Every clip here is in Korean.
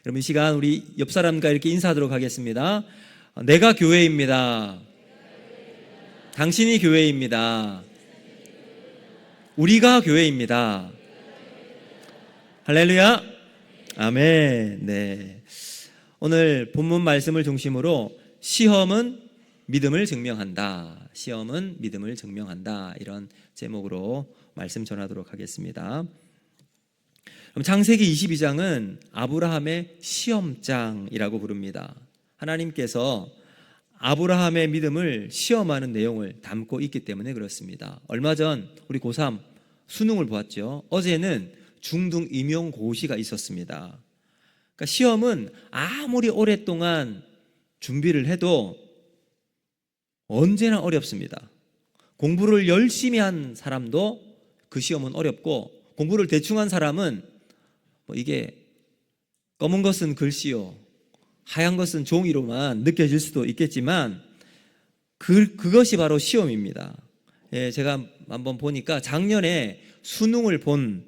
여러분, 이 시간 우리 옆 사람과 이렇게 인사하도록 하겠습니다. 내가 교회입니다. 당신이 교회입니다. 우리가 교회입니다. 할렐루야. 아멘. 네. 오늘 본문 말씀을 중심으로 시험은 믿음을 증명한다. 시험은 믿음을 증명한다. 이런 제목으로 말씀 전하도록 하겠습니다. 그럼 창세기 22장은 아브라함의 시험장이라고 부릅니다. 하나님께서 아브라함의 믿음을 시험하는 내용을 담고 있기 때문에 그렇습니다. 얼마 전 우리 고3 수능을 보았죠. 어제는 중등 임용고시가 있었습니다. 그러니까 시험은 아무리 오랫동안 준비를 해도 언제나 어렵습니다. 공부를 열심히 한 사람도 그 시험은 어렵고, 공부를 대충 한 사람은 이게 검은 것은 글씨요, 하얀 것은 종이로만 느껴질 수도 있겠지만 그것이 바로 시험입니다. 예, 제가 한번 보니까 작년에 수능을 본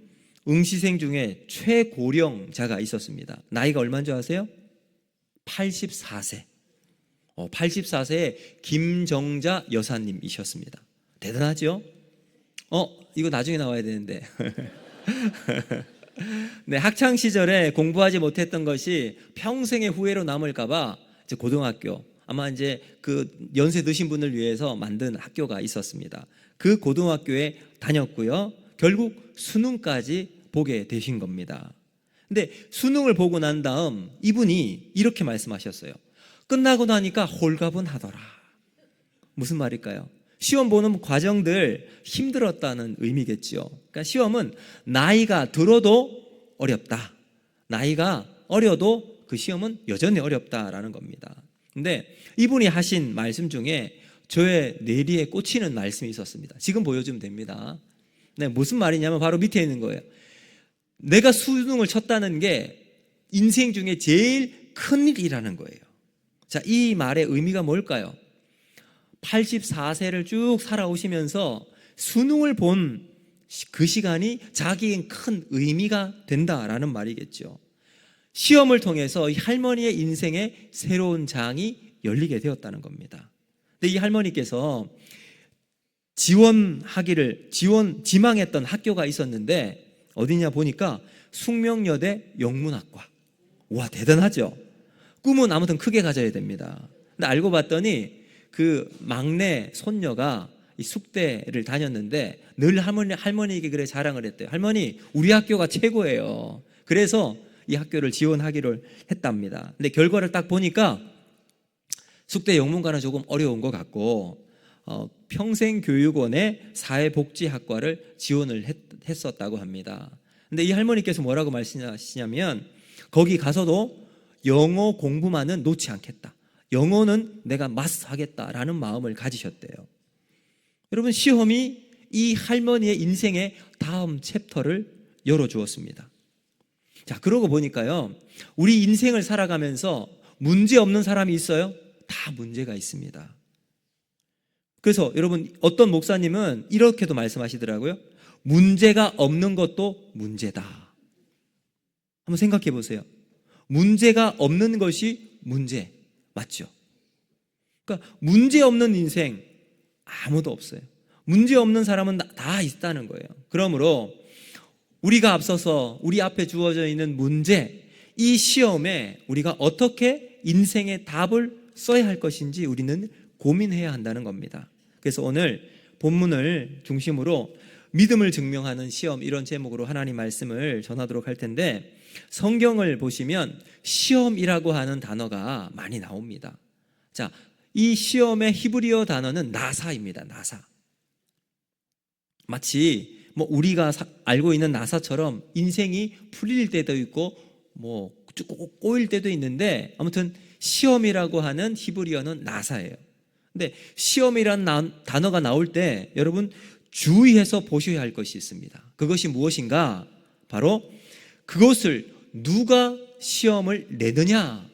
응시생 중에 최고령자가 있었습니다. 나이가 얼마인 줄 아세요? 84세. 84세의 김정자 여사님이셨습니다. 대단하죠? 이거 나중에 나와야 되는데. 네, 학창 시절에 공부하지 못했던 것이 평생의 후회로 남을까봐 이제 고등학교, 아마 이제 그 연세 드신 분을 위해서 만든 학교가 있었습니다. 그 고등학교에 다녔고요. 결국 수능까지 보게 되신 겁니다. 근데 수능을 보고 난 다음 이분이 이렇게 말씀하셨어요. 끝나고 나니까 홀가분하더라. 무슨 말일까요? 시험 보는 과정들 힘들었다는 의미겠죠. 그러니까 시험은 나이가 들어도 어렵다. 나이가 어려도 그 시험은 여전히 어렵다라는 겁니다. 근데 이분이 하신 말씀 중에 저의 뇌리에 꽂히는 말씀이 있었습니다. 지금 보여주면 됩니다. 네, 무슨 말이냐면 바로 밑에 있는 거예요. 내가 수능을 쳤다는 게 인생 중에 제일 큰 일이라는 거예요. 자, 이 말의 의미가 뭘까요? 84세를 쭉 살아오시면서 수능을 본 그 시간이 자기에겐 큰 의미가 된다라는 말이겠죠. 시험을 통해서 이 할머니의 인생에 새로운 장이 열리게 되었다는 겁니다. 근데 이 할머니께서 지망했던 학교가 있었는데 어디냐 보니까 숙명여대 영문학과. 와, 대단하죠? 꿈은 아무튼 크게 가져야 됩니다. 근데 알고 봤더니 그 막내 손녀가 이 숙대를 다녔는데 늘 할머니에게 그래 자랑을 했대요. 할머니, 우리 학교가 최고예요. 그래서 이 학교를 지원하기를 했답니다. 근데 결과를 딱 보니까 숙대 영문과는 조금 어려운 것 같고 평생교육원의 사회복지학과를 지원을 했었다고 합니다. 근데 이 할머니께서 뭐라고 말씀하시냐면 거기 가서도 영어 공부만은 놓지 않겠다. 영어는 내가 마스터하겠다라는 마음을 가지셨대요. 여러분, 시험이 이 할머니의 인생의 다음 챕터를 열어주었습니다. 자, 그러고 보니까요, 우리 인생을 살아가면서 문제 없는 사람이 있어요? 다 문제가 있습니다. 그래서 여러분, 어떤 목사님은 이렇게도 말씀하시더라고요. 문제가 없는 것도 문제다. 한번 생각해 보세요. 문제가 없는 것이 문제 맞죠? 그러니까 문제 없는 인생 아무도 없어요. 문제 없는 사람은 다 있다는 거예요. 그러므로 우리가 앞서서 우리 앞에 주어져 있는 문제, 이 시험에 우리가 어떻게 인생의 답을 써야 할 것인지 우리는 고민해야 한다는 겁니다. 그래서 오늘 본문을 중심으로 믿음을 증명하는 시험, 이런 제목으로 하나님 말씀을 전하도록 할 텐데, 성경을 보시면 시험이라고 하는 단어가 많이 나옵니다. 자, 이 시험의 히브리어 단어는 나사입니다. 나사. 마치 우리가 알고 있는 나사처럼 인생이 풀릴 때도 있고 꼬일 때도 있는데, 아무튼 시험이라고 하는 히브리어는 나사예요. 근데 시험이라는 단어가 나올 때 여러분 주의해서 보셔야 할 것이 있습니다. 그것이 무엇인가? 바로 그것을 누가 시험을 내느냐,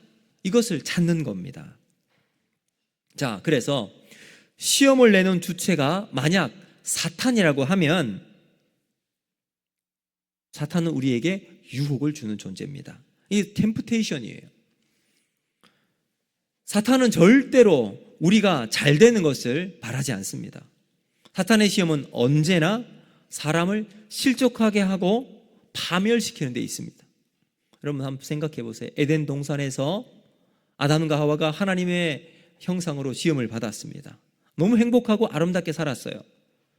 이것을 찾는 겁니다. 자, 그래서 시험을 내는 주체가 만약 사탄이라고 하면 사탄은 우리에게 유혹을 주는 존재입니다. 이게 템프테이션이에요. 사탄은 절대로 우리가 잘 되는 것을 바라지 않습니다. 사탄의 시험은 언제나 사람을 실족하게 하고 파멸시키는 데 있습니다. 여러분 한번 생각해 보세요. 에덴 동산에서 아담과 하와가 하나님의 형상으로 시험을 받았습니다. 너무 행복하고 아름답게 살았어요.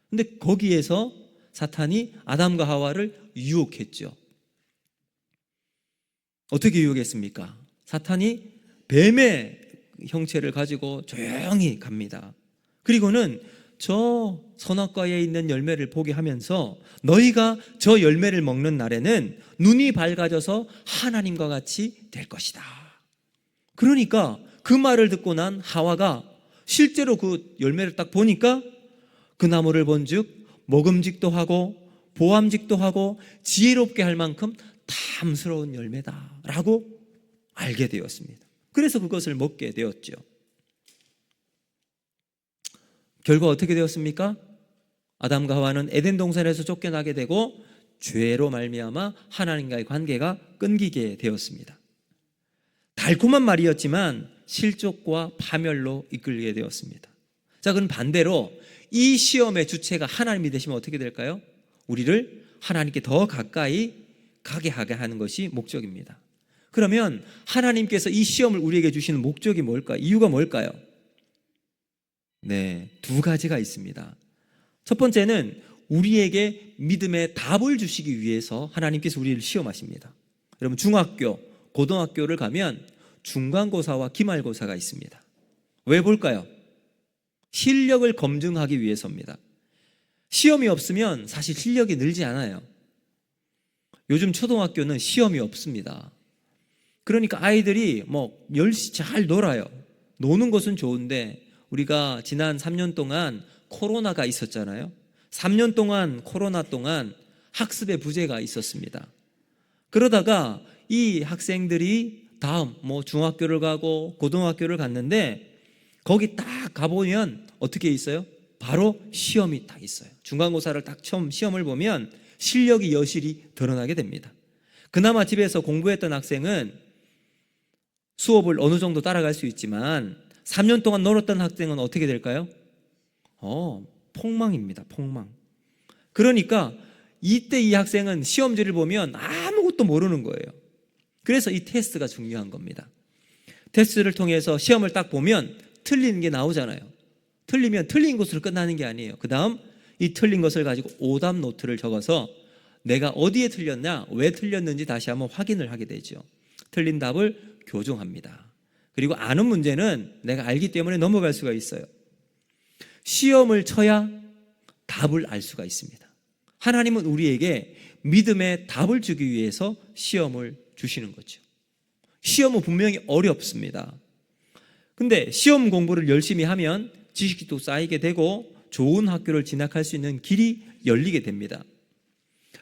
근데 거기에서 사탄이 아담과 하와를 유혹했죠. 어떻게 유혹했습니까? 사탄이 뱀의 형체를 가지고 조용히 갑니다. 그리고는 저 선악과에 있는 열매를 보게 하면서 너희가 저 열매를 먹는 날에는 눈이 밝아져서 하나님과 같이 될 것이다. 그러니까 그 말을 듣고 난 하와가 실제로 그 열매를 딱 보니까 그 나무를 본즉 먹음직도 하고 보암직도 하고 지혜롭게 할 만큼 탐스러운 열매다라고 알게 되었습니다. 그래서 그것을 먹게 되었죠. 결과 어떻게 되었습니까? 아담과 하와는 에덴 동산에서 쫓겨나게 되고 죄로 말미암아 하나님과의 관계가 끊기게 되었습니다. 달콤한 말이었지만 실족과 파멸로 이끌게 되었습니다. 자, 그럼 반대로 이 시험의 주체가 하나님이 되시면 어떻게 될까요? 우리를 하나님께 더 가까이 가게 하게 하는 것이 목적입니다. 그러면 하나님께서 이 시험을 우리에게 주시는 목적이 뭘까요? 이유가 뭘까요? 네, 두 가지가 있습니다. 첫 번째는 우리에게 믿음의 답을 주시기 위해서 하나님께서 우리를 시험하십니다. 여러분 중학교, 고등학교를 가면 중간고사와 기말고사가 있습니다. 왜 볼까요? 실력을 검증하기 위해서입니다. 시험이 없으면 사실 실력이 늘지 않아요. 요즘 초등학교는 시험이 없습니다. 그러니까 아이들이 열심히 잘 놀아요. 노는 것은 좋은데 우리가 지난 3년 동안 코로나가 있었잖아요. 3년 동안 코로나 동안 학습의 부재가 있었습니다. 그러다가 이 학생들이 다음 중학교를 가고 고등학교를 갔는데 거기 딱 가보면 어떻게 있어요? 바로 시험이 딱 있어요. 중간고사를 딱 처음 시험을 보면 실력이 여실히 드러나게 됩니다. 그나마 집에서 공부했던 학생은 수업을 어느 정도 따라갈 수 있지만 3년 동안 놀았던 학생은 어떻게 될까요? 폭망입니다. 폭망. 그러니까 이때 이 학생은 시험지를 보면 아무것도 모르는 거예요. 그래서 이 테스트가 중요한 겁니다. 테스트를 통해서 시험을 딱 보면 틀리는 게 나오잖아요. 틀리면 틀린 것으로 끝나는 게 아니에요. 그 다음 이 틀린 것을 가지고 오답 노트를 적어서 내가 어디에 틀렸냐, 왜 틀렸는지 다시 한번 확인을 하게 되죠. 틀린 답을 교정합니다. 그리고 아는 문제는 내가 알기 때문에 넘어갈 수가 있어요. 시험을 쳐야 답을 알 수가 있습니다. 하나님은 우리에게 믿음의 답을 주기 위해서 시험을 주시는 거죠. 시험은 분명히 어렵습니다. 근데 시험 공부를 열심히 하면 지식도 쌓이게 되고 좋은 학교를 진학할 수 있는 길이 열리게 됩니다.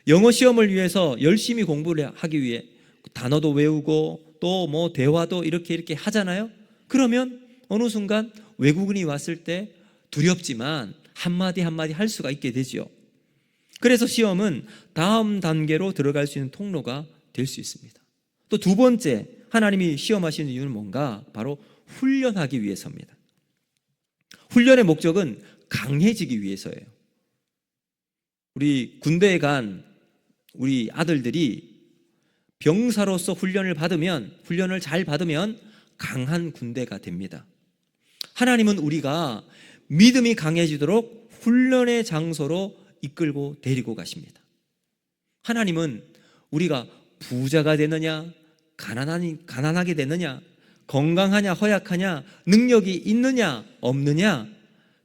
영어 시험을 위해서 열심히 공부를 하기 위해 단어도 외우고 또 대화도 이렇게 하잖아요. 그러면 어느 순간 외국인이 왔을 때 두렵지만 한마디 한마디 할 수가 있게 되죠. 그래서 시험은 다음 단계로 들어갈 수 있는 통로가 될 수 있습니다. 또 두 번째 하나님이 시험하시는 이유는 뭔가? 바로 훈련하기 위해서입니다. 훈련의 목적은 강해지기 위해서예요. 우리 군대에 간 우리 아들들이 병사로서 훈련을 잘 받으면 강한 군대가 됩니다. 하나님은 우리가 믿음이 강해지도록 훈련의 장소로 이끌고 데리고 가십니다. 하나님은 우리가 부자가 되느냐, 가난하게 되느냐, 건강하냐, 허약하냐, 능력이 있느냐, 없느냐,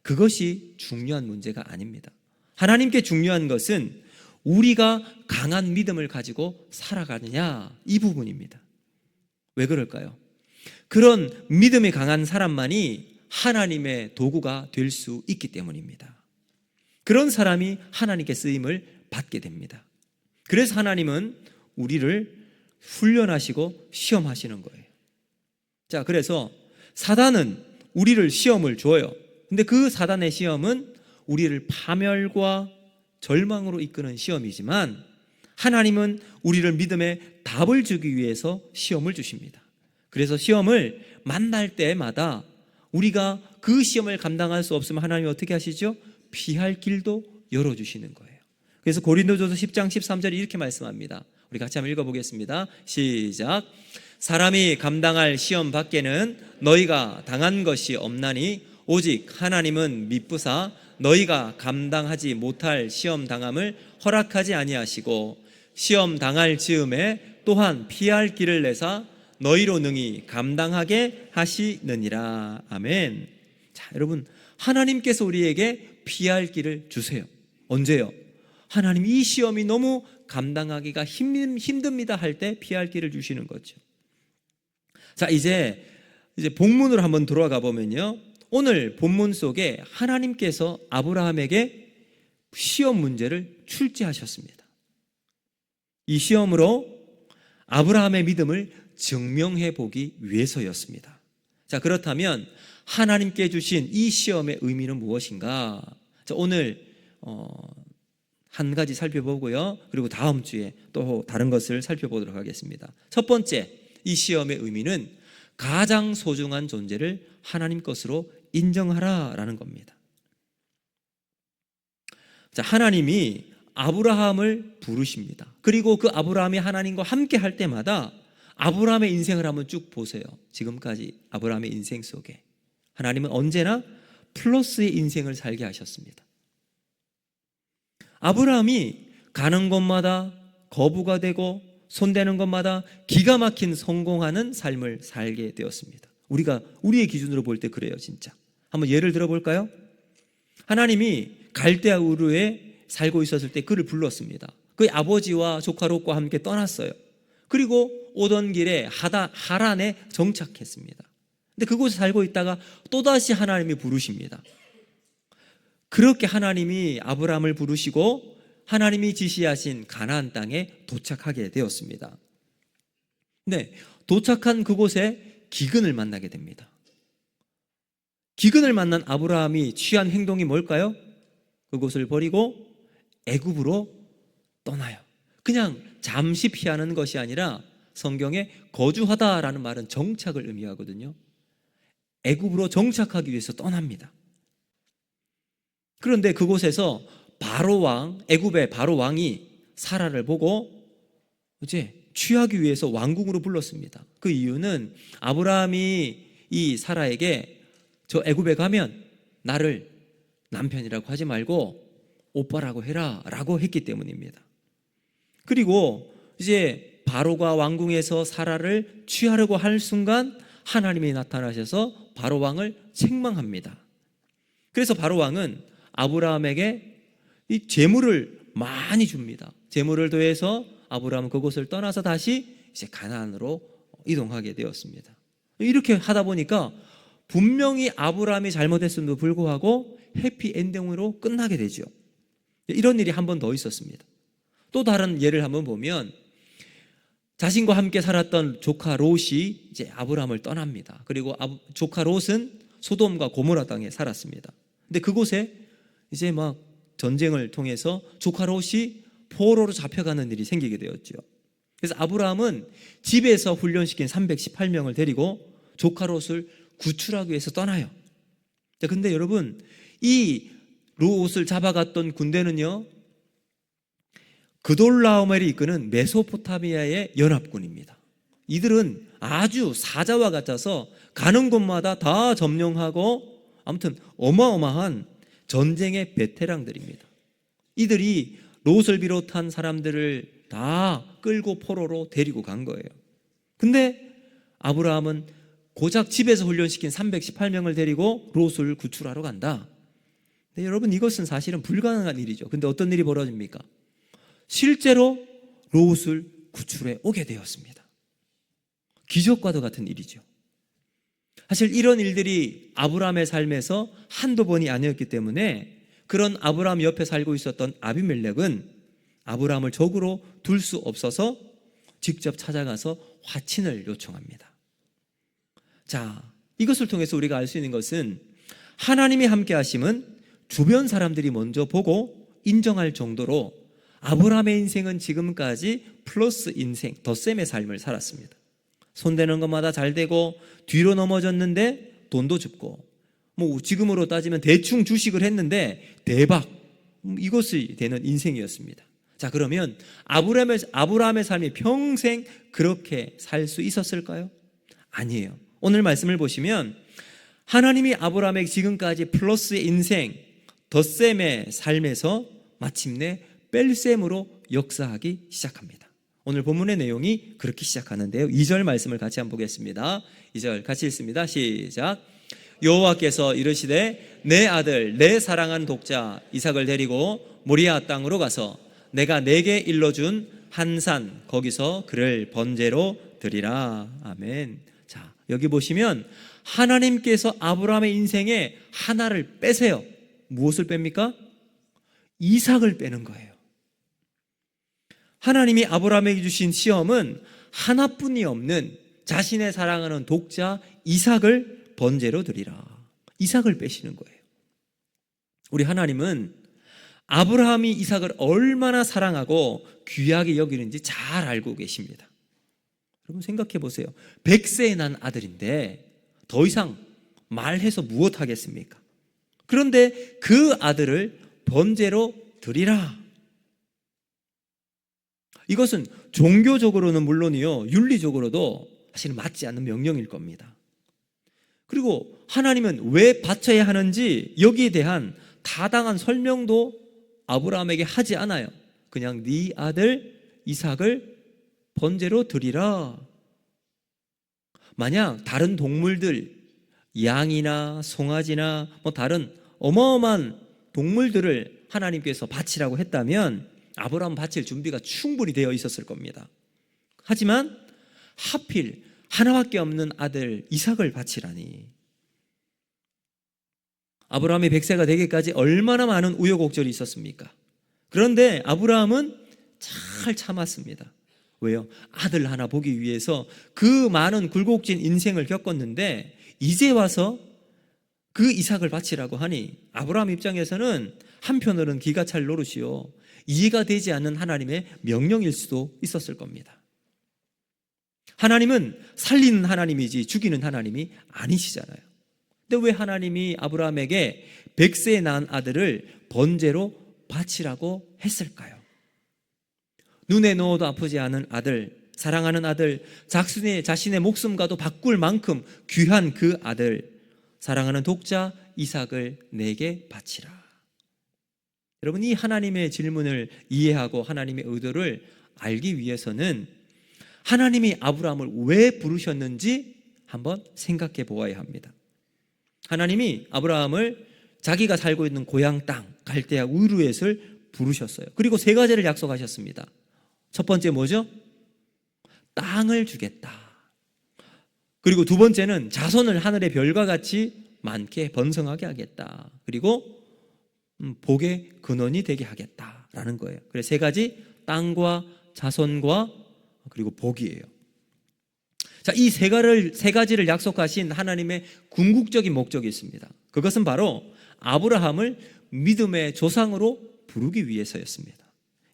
그것이 중요한 문제가 아닙니다. 하나님께 중요한 것은 우리가 강한 믿음을 가지고 살아가느냐, 이 부분입니다. 왜 그럴까요? 그런 믿음이 강한 사람만이 하나님의 도구가 될 수 있기 때문입니다. 그런 사람이 하나님께 쓰임을 받게 됩니다. 그래서 하나님은 우리를 훈련하시고 시험하시는 거예요. 자, 그래서 사단은 우리를 시험을 줘요. 근데 그 사단의 시험은 우리를 파멸과 절망으로 이끄는 시험이지만 하나님은 우리를 믿음의 답을 주기 위해서 시험을 주십니다. 그래서 시험을 만날 때마다 우리가 그 시험을 감당할 수 없으면 하나님이 어떻게 하시죠? 피할 길도 열어주시는 거예요. 그래서 고린도전서 10장 13절에 이렇게 말씀합니다. 우리 같이 한번 읽어보겠습니다. 시작. 사람이 감당할 시험 밖에는 너희가 당한 것이 없나니 오직 하나님은 미쁘사 너희가 감당하지 못할 시험 당함을 허락하지 아니하시고 시험 당할 즈음에 또한 피할 길을 내사 너희로 능히 감당하게 하시느니라. 아멘. 자, 여러분, 하나님께서 우리에게 피할 길을 주세요. 언제요? 하나님 이 시험이 너무 감당하기가 힘듭니다 할 때 피할 길을 주시는 거죠. 자, 이제 본문으로 한번 돌아가 보면요, 오늘 본문 속에 하나님께서 아브라함에게 시험 문제를 출제하셨습니다. 이 시험으로 아브라함의 믿음을 증명해 보기 위해서였습니다. 자, 그렇다면 하나님께 주신 이 시험의 의미는 무엇인가? 자, 오늘 한 가지 살펴보고요, 그리고 다음 주에 또 다른 것을 살펴보도록 하겠습니다. 첫 번째, 이 시험의 의미는 가장 소중한 존재를 하나님 것으로 인정하라라는 겁니다. 자, 하나님이 아브라함을 부르십니다. 그리고 그 아브라함이 하나님과 함께 할 때마다 아브라함의 인생을 한번 쭉 보세요. 지금까지 아브라함의 인생 속에 하나님은 언제나 플러스의 인생을 살게 하셨습니다. 아브라함이 가는 곳마다 거부가 되고 손대는 것마다 기가 막힌 성공하는 삶을 살게 되었습니다. 우리의 기준으로 볼 때 그래요, 진짜. 한번 예를 들어볼까요? 하나님이 갈대아 우르에 살고 있었을 때 그를 불렀습니다. 그의 아버지와 조카 롯과 함께 떠났어요. 그리고 오던 길에 하란에 정착했습니다. 근데 그곳에 살고 있다가 또다시 하나님이 부르십니다. 그렇게 하나님이 아브라함을 부르시고 하나님이 지시하신 가나안 땅에 도착하게 되었습니다. 네, 도착한 그곳에 기근을 만나게 됩니다. 기근을 만난 아브라함이 취한 행동이 뭘까요? 그곳을 버리고 애굽으로 떠나요. 그냥 잠시 피하는 것이 아니라 성경에 거주하다라는 말은 정착을 의미하거든요. 애굽으로 정착하기 위해서 떠납니다. 그런데 그곳에서 애굽의 바로 왕이 사라를 보고 이제 취하기 위해서 왕궁으로 불렀습니다. 그 이유는 아브라함이 이 사라에게 저 애굽에 가면 나를 남편이라고 하지 말고 오빠라고 해라 라고 했기 때문입니다. 그리고 이제 바로가 왕궁에서 사라를 취하려고 할 순간 하나님이 나타나셔서 바로 왕을 책망합니다. 그래서 바로 왕은 아브라함에게 이 재물을 많이 줍니다. 재물을 더해서 아브라함은 그곳을 떠나서 다시 이제 가나안으로 이동하게 되었습니다. 이렇게 하다 보니까 분명히 아브라함이 잘못했음에도 불구하고 해피엔딩으로 끝나게 되죠. 이런 일이 한 번 더 있었습니다. 또 다른 예를 한번 보면 자신과 함께 살았던 조카 롯이 이제 아브라함을 떠납니다. 그리고 조카 롯은 소돔과 고모라 땅에 살았습니다. 근데 그곳에 이제 막 전쟁을 통해서 조카 롯이 포로로 잡혀가는 일이 생기게 되었죠. 그래서 아브라함은 집에서 훈련시킨 318명을 데리고 조카 롯을 구출하기 위해서 떠나요. 근데 여러분, 이 롯을 잡아갔던 군대는요, 그돌라오멜이 이끄는 메소포타미아의 연합군입니다. 이들은 아주 사자와 같아서 가는 곳마다 다 점령하고 아무튼 어마어마한 전쟁의 베테랑들입니다. 이들이 롯을 비롯한 사람들을 다 끌고 포로로 데리고 간 거예요. 근데 아브라함은 고작 집에서 훈련시킨 318명을 데리고 롯을 구출하러 간다. 근데 여러분, 이것은 사실은 불가능한 일이죠. 근데 어떤 일이 벌어집니까? 실제로 롯을 구출해 오게 되었습니다. 기적과도 같은 일이죠. 사실 이런 일들이 아브라함의 삶에서 한두 번이 아니었기 때문에 그런 아브라함 옆에 살고 있었던 아비멜렉은 아브라함을 적으로 둘 수 없어서 직접 찾아가서 화친을 요청합니다. 자, 이것을 통해서 우리가 알 수 있는 것은 하나님이 함께 하심은 주변 사람들이 먼저 보고 인정할 정도로 아브라함의 인생은 지금까지 플러스 인생, 덧셈의 삶을 살았습니다. 손대는 것마다 잘 되고 뒤로 넘어졌는데 돈도 줍고, 뭐 지금으로 따지면 대충 주식을 했는데 대박, 이것이 되는 인생이었습니다. 자, 그러면 아브라함의 삶이 평생 그렇게 살 수 있었을까요? 아니에요. 오늘 말씀을 보시면 하나님이 아브라함에게 지금까지 플러스의 인생, 덧셈의 삶에서 마침내 뺄셈으로 역사하기 시작합니다. 오늘 본문의 내용이 그렇게 시작하는데요. 2절 말씀을 같이 한번 보겠습니다. 2절 같이 읽습니다. 시작. 여호와께서 이르시되 내 아들 내 사랑하는 독자 이삭을 데리고 모리아 땅으로 가서 내가 내게 일러준 한 산 거기서 그를 번제로 드리라. 아멘. 자, 여기 보시면 하나님께서 아브라함의 인생에 하나를 빼세요. 무엇을 뺍니까? 이삭을 빼는 거예요. 하나님이 아브라함에게 주신 시험은 하나뿐이 없는 자신의 사랑하는 독자 이삭을 번제로 드리라. 이삭을 빼시는 거예요. 우리 하나님은 아브라함이 이삭을 얼마나 사랑하고 귀하게 여기는지 잘 알고 계십니다. 여러분 생각해 보세요. 100세에 난 아들인데 더 이상 말해서 무엇 하겠습니까? 그런데 그 아들을 번제로 드리라. 이것은 종교적으로는 물론이요, 윤리적으로도 사실 맞지 않는 명령일 겁니다. 그리고 하나님은 왜 바쳐야 하는지 여기에 대한 타당한 설명도 아브라함에게 하지 않아요. 그냥 네 아들 이삭을 번제로 드리라. 만약 다른 동물들, 양이나 송아지나 뭐 다른 어마어마한 동물들을 하나님께서 바치라고 했다면 아브라함 바칠 준비가 충분히 되어 있었을 겁니다. 하지만 하필 하나밖에 없는 아들 이삭을 바치라니. 아브라함이 100세가 되기까지 얼마나 많은 우여곡절이 있었습니까? 그런데 아브라함은 잘 참았습니다. 왜요? 아들 하나 보기 위해서 그 많은 굴곡진 인생을 겪었는데 이제 와서 그 이삭을 바치라고 하니 아브라함 입장에서는 한편으로는 기가 찰 노릇이요, 이해가 되지 않는 하나님의 명령일 수도 있었을 겁니다. 하나님은 살리는 하나님이지 죽이는 하나님이 아니시잖아요. 근데 왜 하나님이 아브라함에게 100세에 낳은 아들을 번제로 바치라고 했을까요? 눈에 넣어도 아프지 않은 아들, 사랑하는 아들, 자신의 목숨과도 바꿀 만큼 귀한 그 아들, 사랑하는 독자 이삭을 내게 바치라. 여러분, 이 하나님의 질문을 이해하고 하나님의 의도를 알기 위해서는 하나님이 아브라함을 왜 부르셨는지 한번 생각해 보아야 합니다. 하나님이 아브라함을 자기가 살고 있는 고향 땅 갈대아 우르엣을 부르셨어요. 그리고 세 가지를 약속하셨습니다. 첫 번째 뭐죠? 땅을 주겠다. 그리고 두 번째는 자손을 하늘의 별과 같이 많게 번성하게 하겠다. 그리고 복의 근원이 되게 하겠다라는 거예요. 그래서 세 가지, 땅과 자손과 그리고 복이에요. 자, 이 세 가지를 약속하신 하나님의 궁극적인 목적이 있습니다. 그것은 바로 아브라함을 믿음의 조상으로 부르기 위해서였습니다.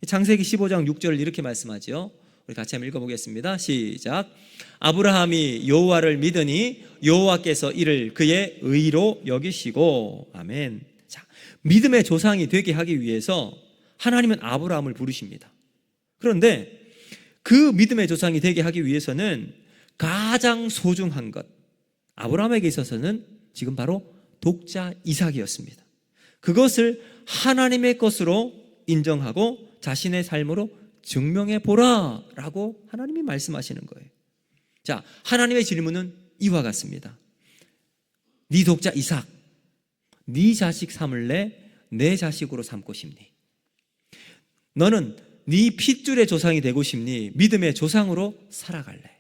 창세기 15장 6절을 이렇게 말씀하죠. 우리 같이 한번 읽어보겠습니다. 시작. 아브라함이 여호와를 믿으니 여호와께서 이를 그의 의로 여기시고. 아멘. 자, 믿음의 조상이 되게 하기 위해서 하나님은 아브라함을 부르십니다. 그런데 그 믿음의 조상이 되게 하기 위해서는 가장 소중한 것, 아브라함에게 있어서는 지금 바로 독자 이삭이었습니다. 그것을 하나님의 것으로 인정하고 자신의 삶으로 증명해 보라 라고 하나님이 말씀하시는 거예요. 자, 하나님의 질문은 이와 같습니다. 네 독자 이삭, 네 자식 삼을래? 내 자식으로 삼고 싶니? 너는 네 핏줄의 조상이 되고 싶니? 믿음의 조상으로 살아갈래?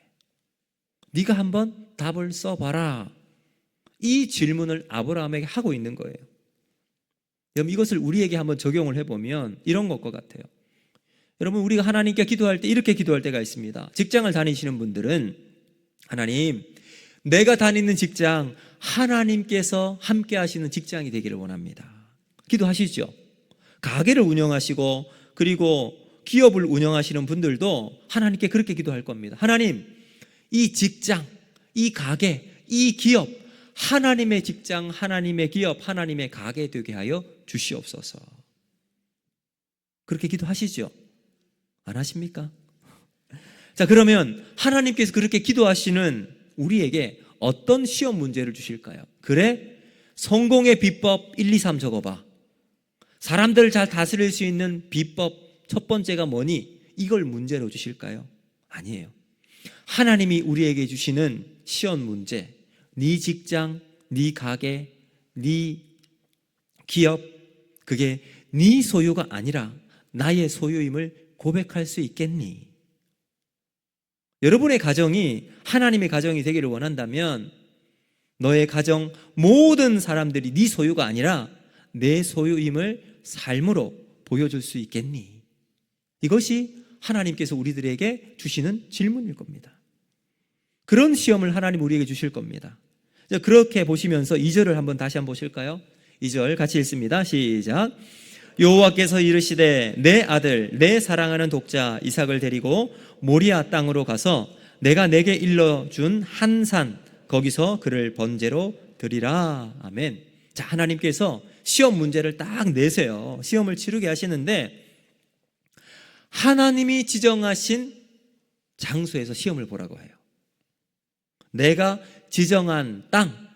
네가 한번 답을 써봐라. 이 질문을 아브라함에게 하고 있는 거예요. 여러분, 이것을 우리에게 한번 적용을 해보면 이런 것과 같아요. 여러분, 우리가 하나님께 기도할 때 이렇게 기도할 때가 있습니다. 직장을 다니시는 분들은 하나님, 내가 다니는 직장 하나님께서 함께 하시는 직장이 되기를 원합니다. 기도하시죠. 가게를 운영하시고 그리고 기업을 운영하시는 분들도 하나님께 그렇게 기도할 겁니다. 하나님, 이 직장, 이 가게, 이 기업, 하나님의 직장, 하나님의 기업, 하나님의 가게 되게 하여 주시옵소서. 그렇게 기도하시죠? 안 하십니까? 자, 그러면 하나님께서 그렇게 기도하시는 우리에게 어떤 시험 문제를 주실까요? 그래? 성공의 비법 1, 2, 3 적어봐. 사람들을 잘 다스릴 수 있는 비법 첫 번째가 뭐니? 이걸 문제로 주실까요? 아니에요. 하나님이 우리에게 주시는 시험 문제, 네 직장, 네 가게, 네 기업, 그게 네 소유가 아니라 나의 소유임을 고백할 수 있겠니? 여러분의 가정이 하나님의 가정이 되기를 원한다면 너의 가정 모든 사람들이 네 소유가 아니라 내 소유임을 삶으로 보여줄 수 있겠니? 이것이 하나님께서 우리들에게 주시는 질문일 겁니다. 그런 시험을 하나님 우리에게 주실 겁니다. 그렇게 보시면서 2절을 한번 다시 한번 보실까요? 2절 같이 읽습니다. 시작. 여호와께서 이르시되 내 아들 내 사랑하는 독자 이삭을 데리고 모리아 땅으로 가서 내가 내게 일러준 한 산 거기서 그를 번제로 드리라. 아멘. 자, 하나님께서 시험 문제를 딱 내세요. 시험을 치르게 하시는데 하나님이 지정하신 장소에서 시험을 보라고 해요. 내가 지정한 땅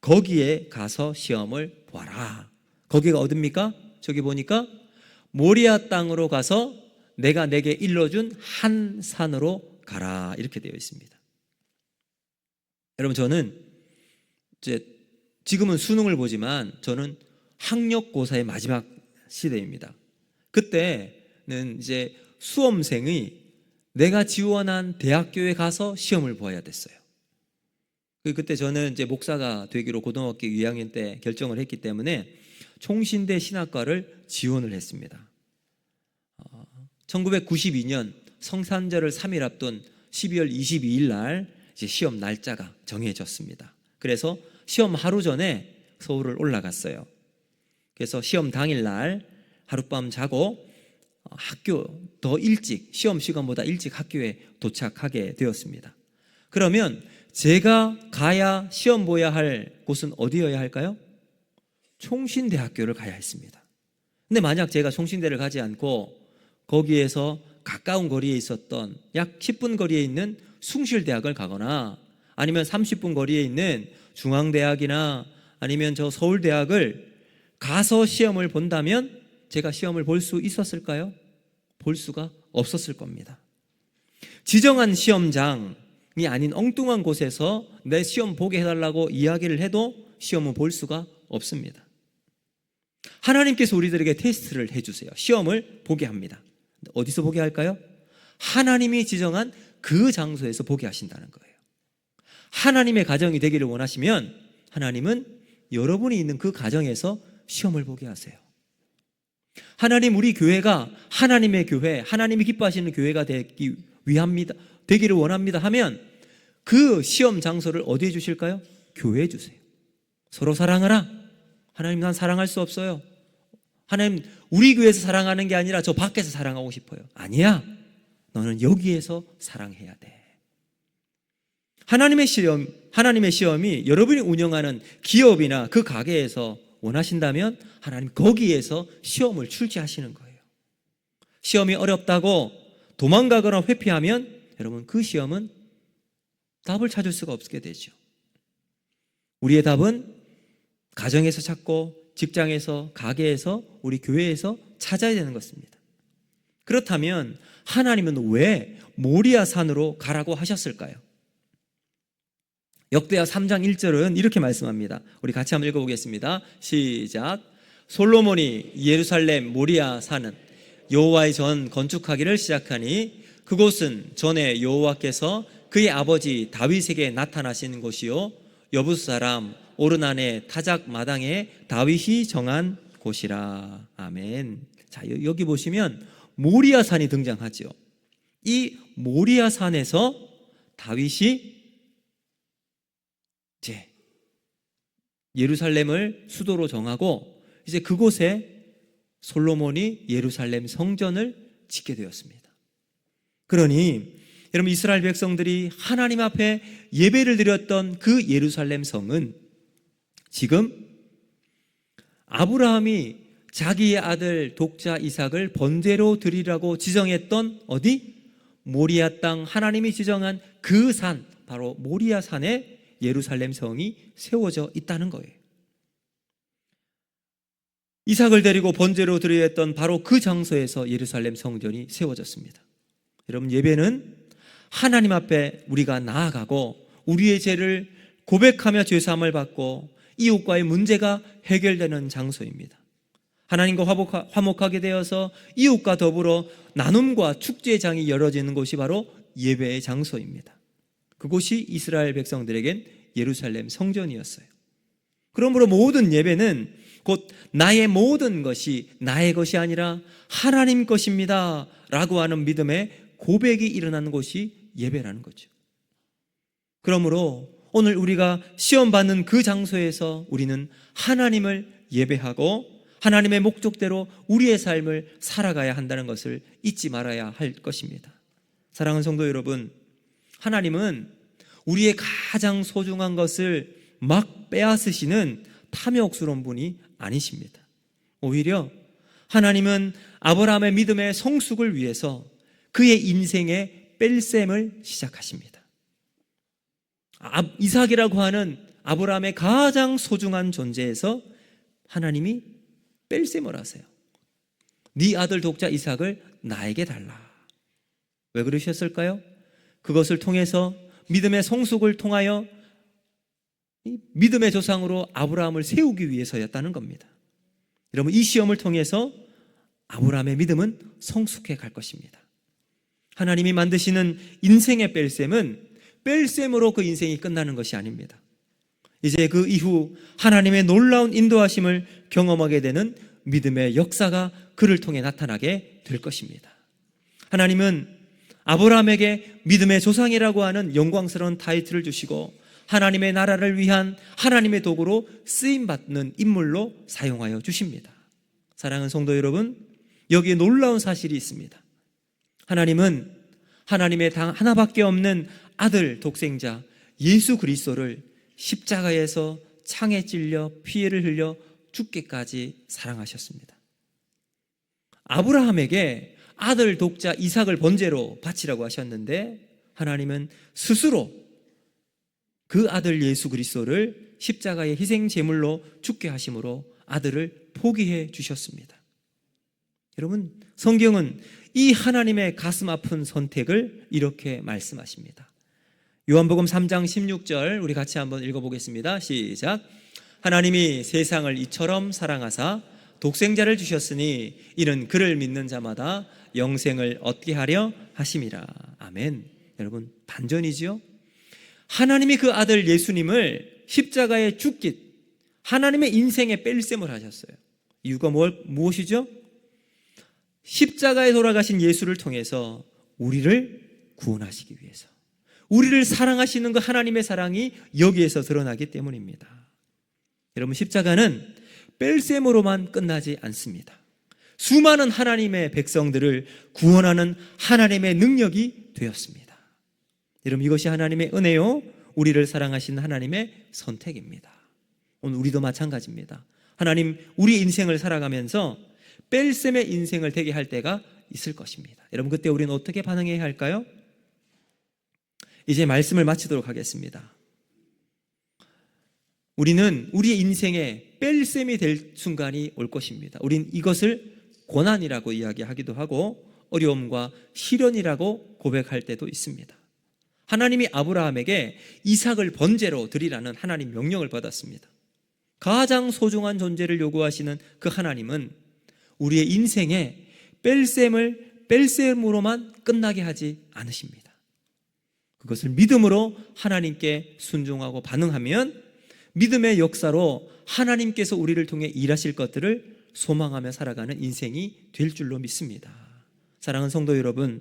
거기에 가서 시험을 보아라. 거기가 어딥니까? 저기 보니까 모리아 땅으로 가서 내가 내게 일러준 한 산으로 가라 이렇게 되어 있습니다. 여러분, 저는 지금은 수능을 보지만 저는 학력고사의 마지막 시대입니다. 그때는 이제 수험생이 내가 지원한 대학교에 가서 시험을 보아야 됐어요. 그때 저는 이제 목사가 되기로 고등학교 2학년 때 결정을 했기 때문에 총신대 신학과를 지원을 했습니다. 1992년 성산절을 3일 앞둔 12월 22일 날 이제 시험 날짜가 정해졌습니다. 그래서 시험 하루 전에 서울을 올라갔어요. 그래서 시험 당일 날 하룻밤 자고 학교 더 일찍, 시험 시간보다 일찍 학교에 도착하게 되었습니다. 그러면 제가 가야 시험 보야 할 곳은 어디여야 할까요? 총신대학교를 가야 했습니다. 근데 만약 제가 총신대를 가지 않고 거기에서 가까운 거리에 있었던 약 10분 거리에 있는 숭실대학을 가거나 아니면 30분 거리에 있는 중앙대학이나 아니면 저 서울대학을 가서 시험을 본다면 제가 시험을 볼 수 있었을까요? 볼 수가 없었을 겁니다. 지정한 시험장이 아닌 엉뚱한 곳에서 내 시험 보게 해달라고 이야기를 해도 시험은 볼 수가 없습니다. 하나님께서 우리들에게 테스트를 해주세요. 시험을 보게 합니다. 어디서 보게 할까요? 하나님이 지정한 그 장소에서 보게 하신다는 거예요. 하나님의 가정이 되기를 원하시면 하나님은 여러분이 있는 그 가정에서 시험을 보게 하세요. 하나님, 우리 교회가 하나님의 교회, 하나님이 기뻐하시는 교회가 되기를 원합니다 하면 그 시험 장소를 어디에 주실까요? 교회에 주세요. 서로 사랑하라. 하나님, 난 사랑할 수 없어요. 하나님, 우리 교회에서 사랑하는 게 아니라 저 밖에서 사랑하고 싶어요. 아니야. 너는 여기에서 사랑해야 돼. 하나님의 시험이 여러분이 운영하는 기업이나 그 가게에서 원하신다면 하나님 거기에서 시험을 출제하시는 거예요. 시험이 어렵다고 도망가거나 회피하면 여러분 그 시험은 답을 찾을 수가 없게 되죠. 우리의 답은 가정에서 찾고 직장에서, 가게에서, 우리 교회에서 찾아야 되는 것입니다. 그렇다면 하나님은 왜 모리아 산으로 가라고 하셨을까요? 역대하 3장 1절은 이렇게 말씀합니다. 우리 같이 한번 읽어보겠습니다. 시작. 솔로몬이 예루살렘 모리아 산은 여호와의 전 건축하기를 시작하니 그곳은 전에 여호와께서 그의 아버지 다윗에게 나타나신 곳이요 여부스 사람 오르난의 타작 마당에 다윗이 정한 곳이라. 아멘. 자, 여기 보시면 모리아 산이 등장하죠. 이 모리아 산에서 다윗이 이제 예루살렘을 수도로 정하고 이제 그곳에 솔로몬이 예루살렘 성전을 짓게 되었습니다. 그러니 여러분, 이스라엘 백성들이 하나님 앞에 예배를 드렸던 그 예루살렘 성은 지금 아브라함이 자기의 아들 독자 이삭을 번제로 드리라고 지정했던 어디? 모리아 땅, 하나님이 지정한 그 산, 바로 모리아 산에 예루살렘 성이 세워져 있다는 거예요. 이삭을 데리고 번제로 드려야 했던 바로 그 장소에서 예루살렘 성전이 세워졌습니다. 여러분, 예배는 하나님 앞에 우리가 나아가고 우리의 죄를 고백하며 죄사함을 받고 이웃과의 문제가 해결되는 장소입니다. 하나님과 화목하게 되어서 이웃과 더불어 나눔과 축제장이 열어지는 곳이 바로 예배의 장소입니다. 그곳이 이스라엘 백성들에겐 예루살렘 성전이었어요. 그러므로 모든 예배는 곧 나의 모든 것이 나의 것이 아니라 하나님 것입니다 라고 하는 믿음의 고백이 일어나는 곳이 예배라는 거죠. 그러므로 오늘 우리가 시험받는 그 장소에서 우리는 하나님을 예배하고 하나님의 목적대로 우리의 삶을 살아가야 한다는 것을 잊지 말아야 할 것입니다. 사랑하는 성도 여러분, 하나님은 우리의 가장 소중한 것을 막 빼앗으시는 탐욕스러운 분이 아니십니다. 오히려 하나님은 아브라함의 믿음의 성숙을 위해서 그의 인생의 뺄셈을 시작하십니다. 이삭이라고 하는 아브라함의 가장 소중한 존재에서 하나님이 뺄셈을 하세요. 네 아들 독자 이삭을 나에게 달라. 왜 그러셨을까요? 그것을 통해서 믿음의 성숙을 통하여 믿음의 조상으로 아브라함을 세우기 위해서였다는 겁니다. 여러분, 이 시험을 통해서 아브라함의 믿음은 성숙해 갈 것입니다. 하나님이 만드시는 인생의 뺄셈은 뺄셈으로 그 인생이 끝나는 것이 아닙니다. 이제 그 이후 하나님의 놀라운 인도하심을 경험하게 되는 믿음의 역사가 그를 통해 나타나게 될 것입니다. 하나님은 아브라함에게 믿음의 조상이라고 하는 영광스러운 타이틀을 주시고 하나님의 나라를 위한 하나님의 도구로 쓰임받는 인물로 사용하여 주십니다. 사랑하는 성도 여러분, 여기에 놀라운 사실이 있습니다. 하나님은 하나님의 당 하나밖에 없는 아들 독생자 예수 그리스도를 십자가에서 창에 찔려 피를 흘려 죽기까지 사랑하셨습니다. 아브라함에게 아들 독자 이삭을 번제로 바치라고 하셨는데 하나님은 스스로 그 아들 예수 그리스도를 십자가의 희생 제물로 죽게 하심으로 아들을 포기해 주셨습니다. 여러분, 성경은 이 하나님의 가슴 아픈 선택을 이렇게 말씀하십니다. 요한복음 3장 16절 우리 같이 한번 읽어보겠습니다. 시작. 하나님이 세상을 이처럼 사랑하사 독생자를 주셨으니 이는 그를 믿는 자마다 영생을 얻게 하려 하심이라. 아멘. 여러분, 반전이지요? 하나님이 그 아들 예수님을 십자가에 죽기, 하나님의 인생에 뺄셈을 하셨어요. 이유가 무엇이죠? 십자가에 돌아가신 예수를 통해서 우리를 구원하시기 위해서, 우리를 사랑하시는 그 하나님의 사랑이 여기에서 드러나기 때문입니다. 여러분, 십자가는 뺄셈으로만 끝나지 않습니다. 수많은 하나님의 백성들을 구원하는 하나님의 능력이 되었습니다. 여러분, 이것이 하나님의 은혜요, 우리를 사랑하신 하나님의 선택입니다. 오늘 우리도 마찬가지입니다. 하나님, 우리 인생을 살아가면서 뺄셈의 인생을 되게 할 때가 있을 것입니다. 여러분, 그때 우리는 어떻게 반응해야 할까요? 이제 말씀을 마치도록 하겠습니다. 우리는 우리의 인생에 뺄셈이 될 순간이 올 것입니다. 우린 이것을 고난이라고 이야기하기도 하고 어려움과 시련이라고 고백할 때도 있습니다. 하나님이 아브라함에게 이삭을 번제로 드리라는 하나님 명령을 받았습니다. 가장 소중한 존재를 요구하시는 그 하나님은 우리의 인생에 뺄셈으로만 끝나게 하지 않으십니다. 그것을 믿음으로 하나님께 순종하고 반응하면 믿음의 역사로 하나님께서 우리를 통해 일하실 것들을 소망하며 살아가는 인생이 될 줄로 믿습니다. 사랑하는 성도 여러분,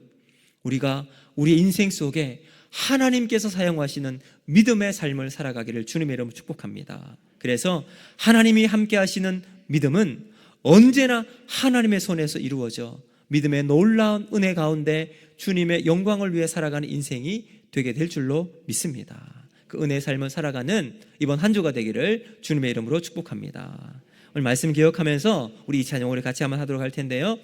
우리가 우리의 인생 속에 하나님께서 사용하시는 믿음의 삶을 살아가기를 주님의 이름으로 축복합니다. 그래서 하나님이 함께 하시는 믿음은 언제나 하나님의 손에서 이루어져 믿음의 놀라운 은혜 가운데 주님의 영광을 위해 살아가는 인생이 되게 될 줄로 믿습니다. 그 은혜의 삶을 살아가는 이번 한 주가 되기를 주님의 이름으로 축복합니다. 오늘 말씀 기억하면서 우리 이 찬양을 같이 한번 하도록 할 텐데요.